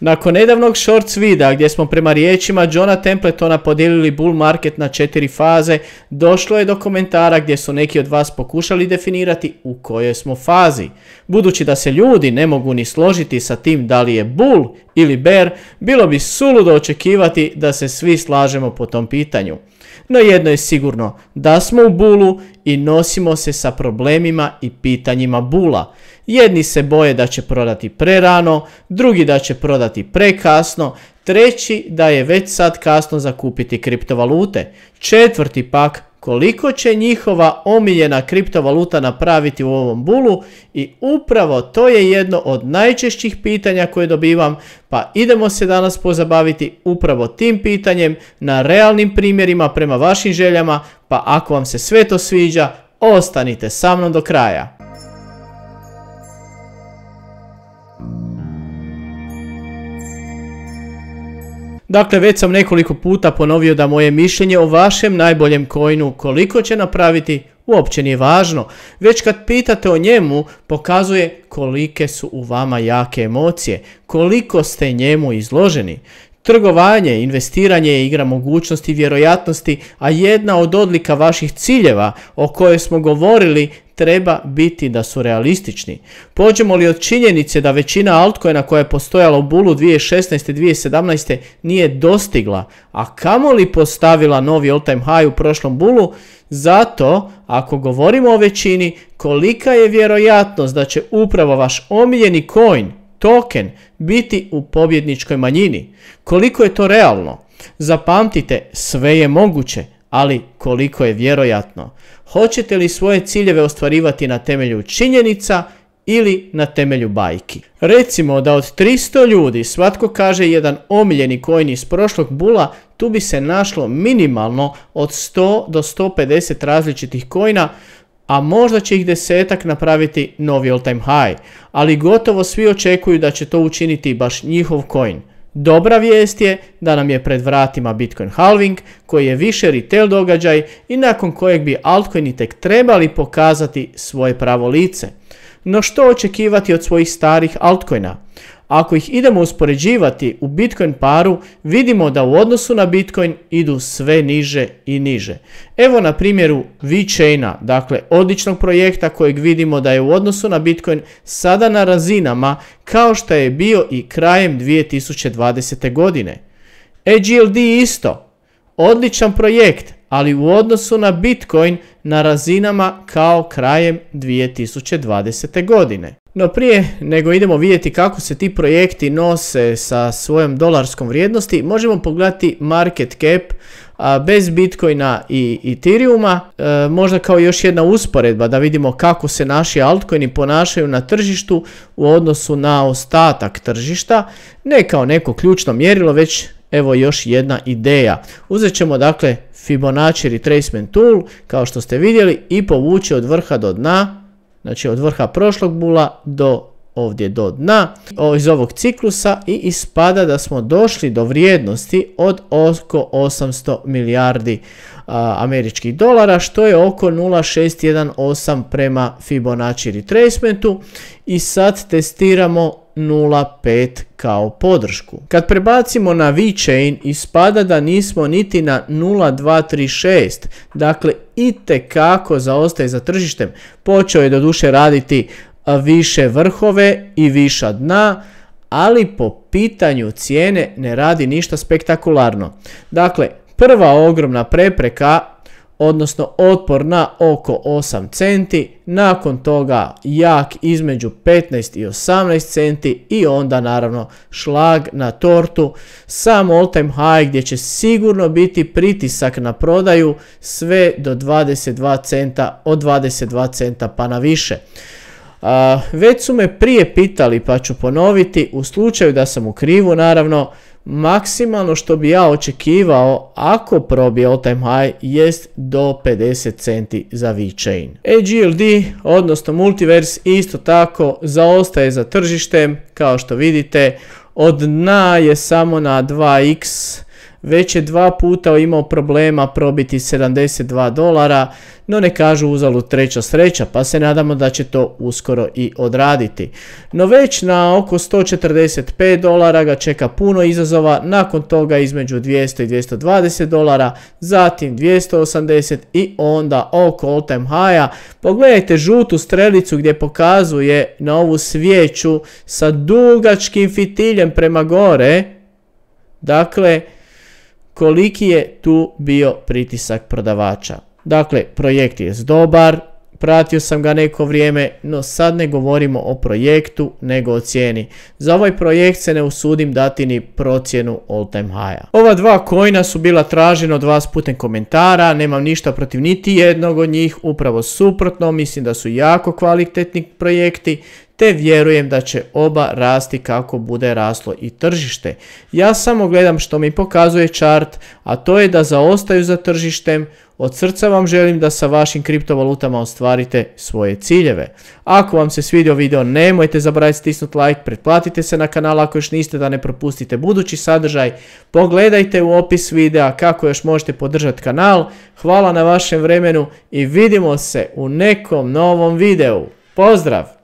Nakon nedavnog shorts videa gdje smo prema riječima Johna Templetona podijelili bull market na 4 faze, došlo je do komentara gdje su neki od vas pokušali definirati u kojoj smo fazi. Budući da se ljudi ne mogu ni složiti sa tim da li je bull ili bear, bilo bi suludo očekivati da se svi slažemo po tom pitanju. No jedno je sigurno, da smo u bullu i nosimo se sa problemima i pitanjima bulla. Jedni se boje da će prodati prerano, drugi da će prodati prekasno, treći da je već sad kasno za kupiti kriptovalute, četvrti pak koliko će njihova omiljena kriptovaluta napraviti u ovom bullu i upravo to je jedno od najčešćih pitanja koje dobivam, pa idemo se danas pozabaviti upravo tim pitanjem na realnim primjerima prema vašim željama, pa ako vam se sve to sviđa, ostanite sa mnom do kraja. Dakle, već sam nekoliko puta ponovio da moje mišljenje o vašem najboljem coinu koliko će napraviti uopće nije važno. Već kad pitate o njemu, pokazuje kolike su u vama jake emocije, koliko ste njemu izloženi. Trgovanje, investiranje je igra mogućnosti i vjerojatnosti, a jedna od odlika vaših ciljeva o kojoj smo govorili treba biti da su realistični. Pođemo li od činjenice da većina altcoina koja je postojala u bullu 2016. i 2017. nije dostigla, a kamoli postavila novi all time high u prošlom bullu, zato ako govorimo o većini, kolika je vjerojatnost da će upravo vaš omiljeni coin, token, biti u pobjedničkoj manjini? Koliko je to realno? Zapamtite, sve je moguće, ali koliko je vjerojatno? Hoćete li svoje ciljeve ostvarivati na temelju činjenica ili na temelju bajki? Recimo da od 300 ljudi svatko kaže jedan omiljeni coin iz prošlog bulla, tu bi se našlo minimalno od 100 do 150 različitih coina, a možda će ih 10-ak napraviti novi all time high, ali gotovo svi očekuju da će to učiniti baš njihov coin. Dobra vijest je da nam je pred vratima Bitcoin halving, koji je više retail događaj i nakon kojeg bi altcoini tek trebali pokazati svoje pravo lice. No što očekivati od svojih starih altcoina? Ako ih idemo uspoređivati u Bitcoin paru, vidimo da u odnosu na Bitcoin idu sve niže i niže. Evo na primjeru VeChaina, dakle odličnog projekta kojeg vidimo da je u odnosu na Bitcoin sada na razinama kao što je bio i krajem 2020. godine. EGLD isto, odličan projekt, ali u odnosu na Bitcoin na razinama kao krajem 2020. godine. No prije nego idemo vidjeti kako se ti projekti nose sa svojom dolarskom vrijednosti, možemo pogledati market cap bez Bitcoina i Ethereuma, možda kao još jedna usporedba da vidimo kako se naši altcoini ponašaju na tržištu u odnosu na ostatak tržišta, ne kao neko ključno mjerilo, već evo još jedna ideja. Uzet ćemo dakle Fibonacci retracement tool kao što ste vidjeli i povući od vrha do dna, znači od vrha prošlog bula do ovdje do dna iz ovog ciklusa i ispada da smo došli do vrijednosti od oko 800 milijardi američkih dolara, što je oko 0,618 prema Fibonacci retracementu i sad testiramo 0,5 kao podršku. Kad prebacimo na VeChain ispada da nismo niti na 0,236, dakle itekako zaostaje za tržištem. Počeo je doduše raditi više vrhove i viša dna, ali po pitanju cijene ne radi ništa spektakularno. Dakle, prva ogromna prepreka, odnosno otpor na oko 8 centi, nakon toga jak između 15 i 18 centi i onda naravno šlag na tortu, sam all time high gdje će sigurno biti pritisak na prodaju sve do 22 centa, od 22 centa pa na više. Već su me prije pitali pa ću ponoviti, u slučaju da sam u krivu naravno, maksimalno što bi ja očekivao ako probije all time high jest do 50 centi za VeChain. EGLD odnosno Multiverse isto tako zaostaje za tržištem, kao što vidite od dna je samo na 2x već je 2 puta imao problema probiti $72, no ne kažu uzalud treća sreća, pa se nadamo da će to uskoro i odraditi. No već na oko $145 ga čeka puno izazova, nakon toga između $200 i $220, zatim $280 i onda oko all time high-a. Pogledajte žutu strelicu gdje pokazuje na ovu svijeću sa dugačkim fitiljem prema gore. Dakle, koliki je tu bio pritisak prodavača. Dakle, projekt je dobar, pratio sam ga neko vrijeme, no sad ne govorimo o projektu, nego o cijeni. Za ovaj projekt se ne usudim dati ni procjenu all time high-a. Ova dva coina su bila tražena od vas putem komentara, nemam ništa protiv niti jednog od njih, upravo suprotno, mislim da su jako kvalitetni projekti, te vjerujem da će oba rasti kako bude raslo i tržište. Ja samo gledam što mi pokazuje chart, a to je da zaostaju za tržištem. Od srca vam želim da sa vašim kriptovalutama ostvarite svoje ciljeve. Ako vam se svidio video, nemojte zaboraviti stisnuti like, pretplatite se na kanal ako još niste da ne propustite budući sadržaj. Pogledajte u opis videa kako još možete podržati kanal. Hvala na vašem vremenu i vidimo se u nekom novom videu. Pozdrav!